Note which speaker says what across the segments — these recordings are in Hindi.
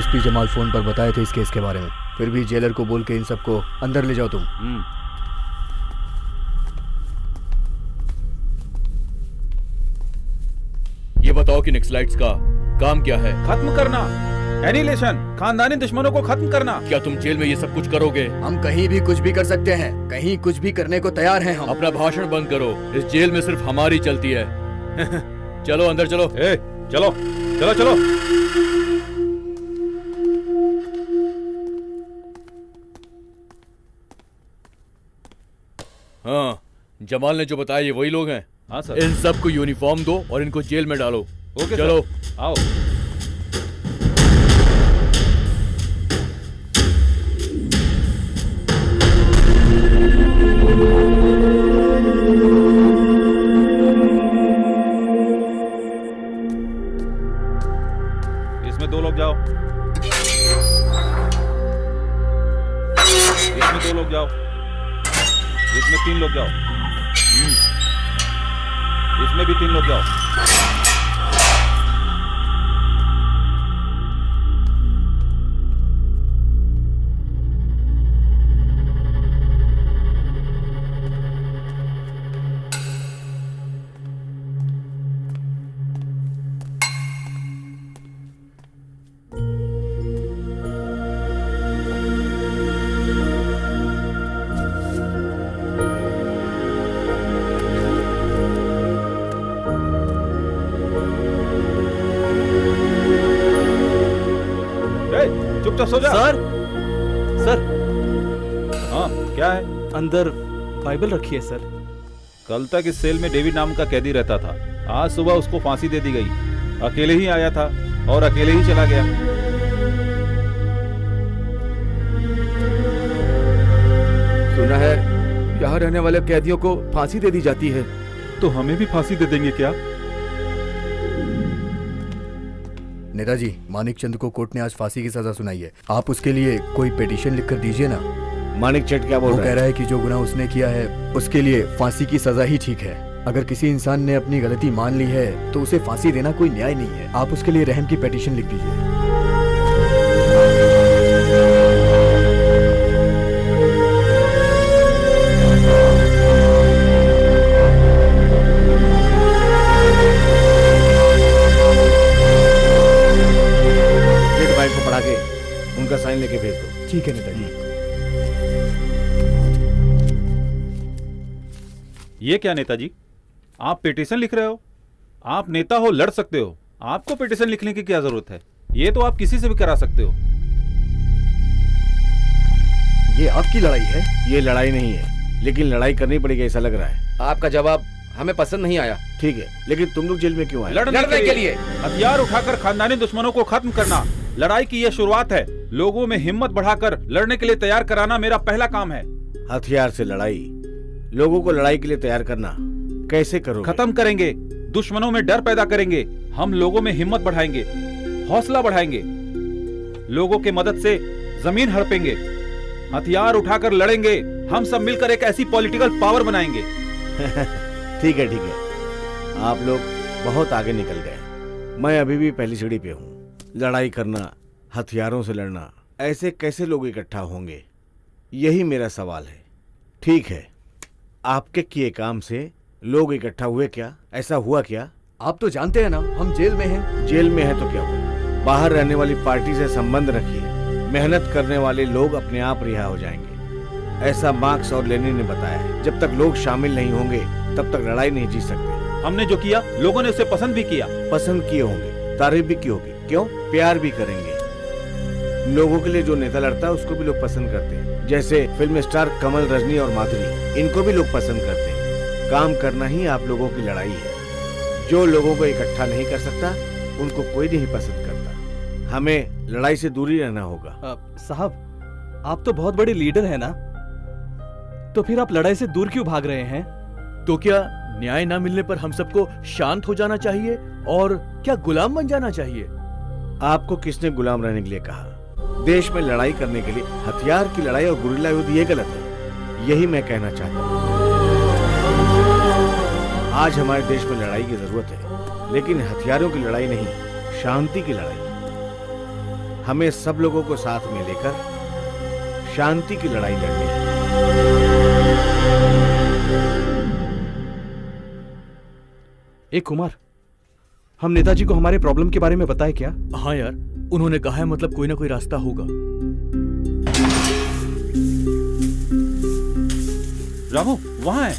Speaker 1: एसपी जमाल फोन पर बताए थे इस केस के बारे में, फिर भी जेलर को बोल के इन सबको अंदर ले जाओ तुम।
Speaker 2: ये बताओ कि नक्सलाइट्स का काम क्या है?
Speaker 3: खत्म करना, एनिहिलेशन, खानदानी दुश्मनों को खत्म करना।
Speaker 2: क्या तुम जेल में ये सब कुछ करोगे?
Speaker 1: हम कहीं भी कुछ भी कर सकते हैं, कहीं कुछ भी करने को तैयार हैं हम।
Speaker 2: अपना भाषण बंद करो, इस जेल में सिर्फ हमारी चलती है। चलो अंदर चलो।
Speaker 3: चलो चलो चलो।
Speaker 2: हाँ, जमाल ने जो बताया ये वही लोग हैं।
Speaker 3: हाँ सर।
Speaker 2: इन सबको यूनिफॉर्म दो और इनको जेल में डालो।
Speaker 3: ओके
Speaker 2: चलो
Speaker 3: सर। आओ। इसमें 2 लोग जाओ, इसमें 2 लोग जाओ, इसमें 3 लोग जाओ, इसमें भी 3 लोग जाओ। चुपचाप सो जा।
Speaker 4: Sir, sir.
Speaker 3: हाँ, क्या है?
Speaker 4: अंदर बाइबल रखी है सर।
Speaker 3: कल तक इस सेल में डेविड नाम का कैदी रहता था। आज सुबह उसको फांसी दे दी गई। अकेले ही आया था और अकेले ही चला गया।
Speaker 5: सुना है यहाँ रहने वाले कैदियों को फांसी दे दी जाती है।
Speaker 3: तो हमें भी फांसी दे देंगे क्या?
Speaker 1: नेताजी, मानिक चंद को कोर्ट ने आज फांसी की सजा सुनाई है। आप उसके लिए कोई पिटीशन लिखकर दीजिए ना।
Speaker 6: मानिक चंद क्या बोल रहा है?
Speaker 1: वो कह रहा है कि जो गुनाह उसने किया है उसके लिए फांसी की सजा ही ठीक है। अगर किसी इंसान ने अपनी गलती मान ली है तो उसे फांसी देना कोई न्याय नहीं है। आप उसके लिए रहम की पिटीशन लिख दीजिए।
Speaker 6: को पढ़ा के उनका साइन लेके भेज दो।
Speaker 1: ठीक है नेताजी।
Speaker 3: ये क्या नेताजी, आप पिटीशन लिख रहे हो? आप नेता हो, लड़ सकते हो। आपको पिटीशन लिखने की क्या जरूरत है? ये तो आप किसी से भी करा सकते हो।
Speaker 1: ये आपकी लड़ाई है?
Speaker 6: ये लड़ाई नहीं है, लेकिन लड़ाई करनी पड़ेगी ऐसा लग रहा है।
Speaker 5: आपका जवाब हमें पसंद नहीं आया।
Speaker 6: ठीक है, लेकिन तुम लोग जेल में क्यों आए?
Speaker 3: लड़ने के लिए। हथियार उठाकर खानदानी दुश्मनों को खत्म करना लड़ाई की यह शुरुआत है। लोगों में हिम्मत बढ़ाकर लड़ने के लिए तैयार कराना मेरा पहला काम है।
Speaker 6: हथियार से लड़ाई, लोगों को लड़ाई के लिए तैयार करना कैसे करोगे?
Speaker 3: खत्म करेंगे, दुश्मनों में डर पैदा करेंगे। हम लोगों में हिम्मत बढ़ाएंगे, हौसला बढ़ाएंगे, लोगों के मदद से जमीन हड़पेंगे, हथियार उठाकर लड़ेंगे। हम सब मिलकर एक ऐसी पॉलिटिकल पावर बनाएंगे।
Speaker 6: ठीक है, ठीक है, आप लोग बहुत आगे निकल गए। मैं अभी भी पहली सीढ़ी पे हूँ। लड़ाई करना, हथियारों से लड़ना, ऐसे कैसे लोग इकट्ठा होंगे, यही मेरा सवाल है। ठीक है, आपके किए काम से लोग इकट्ठा हुए क्या? ऐसा हुआ क्या?
Speaker 1: आप तो जानते हैं ना, हम जेल में हैं।
Speaker 6: जेल में है तो क्या हुआ? बाहर रहने वाली पार्टी से संबंध रखिए। मेहनत करने वाले लोग अपने आप रिहा हो जाएंगे, ऐसा मार्क्स और लेनिन ने बताया है। जब तक लोग शामिल नहीं होंगे तब तक लड़ाई नहीं जीत सकते।
Speaker 3: हमने जो किया लोगों ने उसे पसंद भी किया।
Speaker 6: पसंद किए होंगे, तारीफ भी की होगी, क्यों? प्यार भी करेंगे। लोगों के लिए जो नेता लड़ता है उसको भी लोग पसंद करते हैं। जैसे फिल्म स्टार कमल, रजनी और माधुरी, इनको भी लोग पसंद करते हैं। काम करना ही आप लोगों की लड़ाई है। जो लोगों को इकट्ठा नहीं कर सकता उनको कोई नहीं पसंद करता। हमें लड़ाई से दूरी रहना होगा।
Speaker 4: साहब, आप तो बहुत बड़े लीडर हैं ना, तो फिर आप लड़ाई से दूर क्यों भाग रहे हैं?
Speaker 5: तो क्या न्याय ना मिलने पर हम सबको शांत हो जाना चाहिए और क्या गुलाम बन जाना चाहिए?
Speaker 6: आपको किसने गुलाम रहने के लिए कहा? देश में लड़ाई करने के लिए हथियार की लड़ाई और गुरिल्ला युद्ध ये गलत है, यही मैं कहना चाहता हूँ। आज हमारे देश में लड़ाई की जरूरत है, लेकिन हथियारों की लड़ाई नहीं, शांति की लड़ाई। हमें सब लोगों को साथ में लेकर शांति की लड़ाई लड़नी है।
Speaker 4: एक कुमार, हम नेताजी को हमारे प्रॉब्लम के बारे में बताए क्या?
Speaker 5: हाँ यार, उन्होंने कहा है मतलब कोई ना कोई रास्ता होगा।
Speaker 3: रामू वहां है।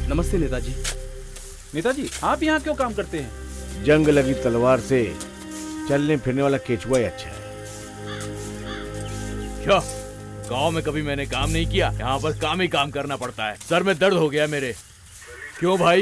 Speaker 4: नमस्ते नेताजी।
Speaker 3: नेताजी आप यहाँ क्यों काम करते हैं?
Speaker 6: जंग लगी तलवार से चलने फिरने वाला केचुआ ही अच्छा है।
Speaker 5: क्या गांव में कभी मैंने काम नहीं किया? यहाँ बस काम ही काम करना पड़ता है। सर में दर्द हो गया मेरे। क्यों भाई,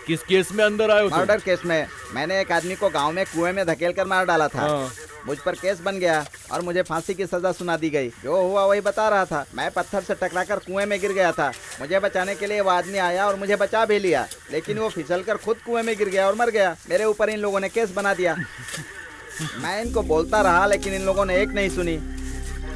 Speaker 5: किस केस में अंदर आए हो तुम?
Speaker 7: मर्डर केस में। मैंने एक आदमी को गांव में कुएं में धकेल कर मार डाला था। मुझ पर केस बन गया और मुझे फांसी की सजा सुना दी गई। जो हुआ वही बता रहा था। मैं पत्थर से टकराकर कुएं में गिर गया था। मुझे बचाने के लिए वो आदमी आया और मुझे बचा भी लिया, लेकिन वो फिसलकर खुद कुएं में गिर गया और मर गया। मेरे ऊपर इन लोगों ने केस बना दिया। मैं इनको बोलता रहा, लेकिन इन लोगों ने एक नहीं सुनी।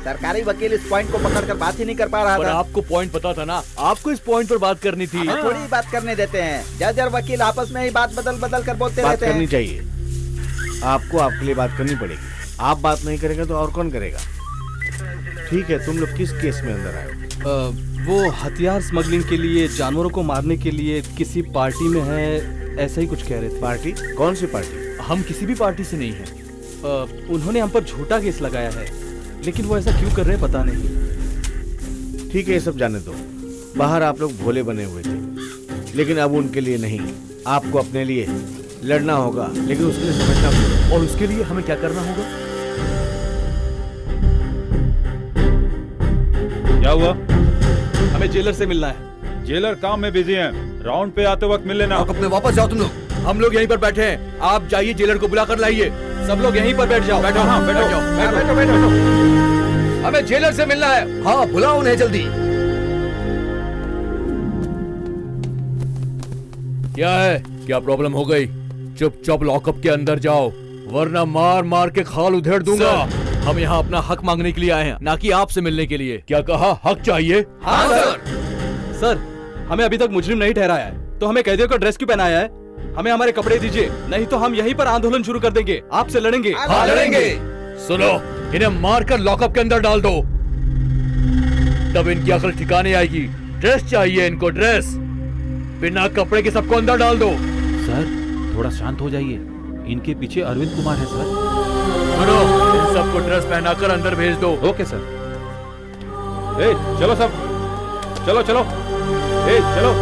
Speaker 7: सरकारी वकील इस पॉइंट को पकड़कर बात ही नहीं कर पा रहा
Speaker 5: पर
Speaker 7: था।
Speaker 5: आपको पॉइंट पता था ना, आपको इस पॉइंट पर बात करनी थी।
Speaker 7: हमें थोड़ी बात करने देते हैं। जज और वकील आपस में ही बात बदल बदल कर बोलते
Speaker 6: बात
Speaker 7: रहते
Speaker 6: करनी
Speaker 7: हैं।
Speaker 6: चाहिए। आपको आपके लिए बात करनी पड़ेगी। आप बात नहीं करेंगे तो और कौन करेगा? ठीक है, तुम लोग किस केस में अंदर आए हो?
Speaker 4: वो हथियार स्मगलिंग के लिए, जानवरों को मारने के लिए किसी पार्टी में है, ऐसा ही कुछ कह रहे थे।
Speaker 6: पार्टी? कौन सी पार्टी?
Speaker 5: हम किसी भी पार्टी से नहीं हैं।
Speaker 4: उन्होंने हम पर झूठा केस लगाया है, लेकिन वो ऐसा क्यों कर रहे हैं पता नहीं।
Speaker 6: ठीक है, ये सब जाने दो। बाहर आप लोग भोले बने हुए थे, लेकिन अब उनके लिए नहीं, आपको अपने लिए लड़ना होगा। लेकिन उसके लिए समझना होगा।
Speaker 5: और उसके लिए हमें क्या करना होगा?
Speaker 3: क्या हुआ?
Speaker 4: हमें जेलर से मिलना है।
Speaker 3: जेलर काम में बिजी हैं। राउंड पे आते वक्त मिल लेना।
Speaker 1: अपने वापस जाओ तुम लोग।
Speaker 5: हम लोग यहीं पर बैठे हैं, आप जाइए जेलर को बुला कर लाइए।
Speaker 4: सब लोग यहीं पर बैठ जाओ।
Speaker 5: बैठो, हाँ बैठो,
Speaker 1: बैठो बैठो। हमें जेलर से मिलना है। हाँ, बुलाओ उन्हें जल्दी।
Speaker 5: क्या है? क्या प्रॉब्लम हो गई? चुपचाप लॉकअप के अंदर जाओ, वरना मार मार के खाल उधेड़ दूंगा। हम यहाँ अपना हक मांगने के लिए आए हैं, ना कि आपसे मिलने के लिए। क्या कहा? हक चाहिए?
Speaker 1: हाँ सर।
Speaker 4: सर, हमें अभी तक मुजरिम नहीं ठहराया है, तो हमें कैदियों का ड्रेस क्यों पहनाया है? हमें हमारे कपड़े दीजिए, नहीं तो हम यहीं पर आंदोलन शुरू कर देंगे। आपसे लड़ेंगे।
Speaker 5: हाँ लड़ेंगे। सुनो, इन्हें मारकर लॉकअप के अंदर डाल दो, तब इनकी अकल ठिकाने आएगी। ड्रेस चाहिए इनको, ड्रेस। बिना कपड़े के सबको अंदर डाल दो।
Speaker 3: सर थोड़ा शांत हो जाइए, इनके पीछे अरविंद कुमार है सर।
Speaker 5: सुनो, इन सबको ड्रेस पहनाकर अंदर भेज दो।
Speaker 3: Okay sir. ए चलो सब, चलो चलो, ए चलो।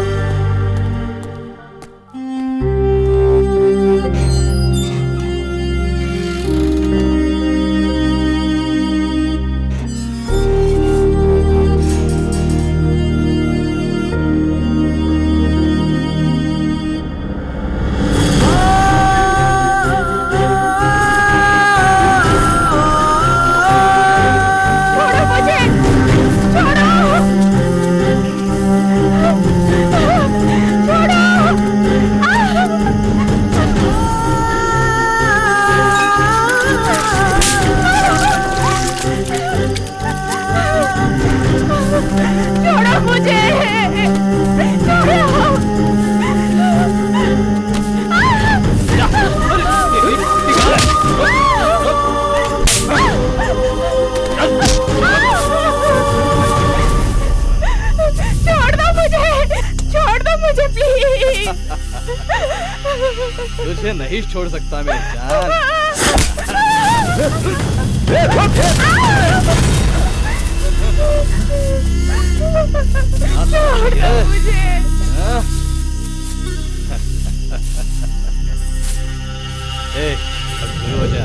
Speaker 4: तुझे नहीं छोड़ सकता मेरी जान। अब शुरू हो जा।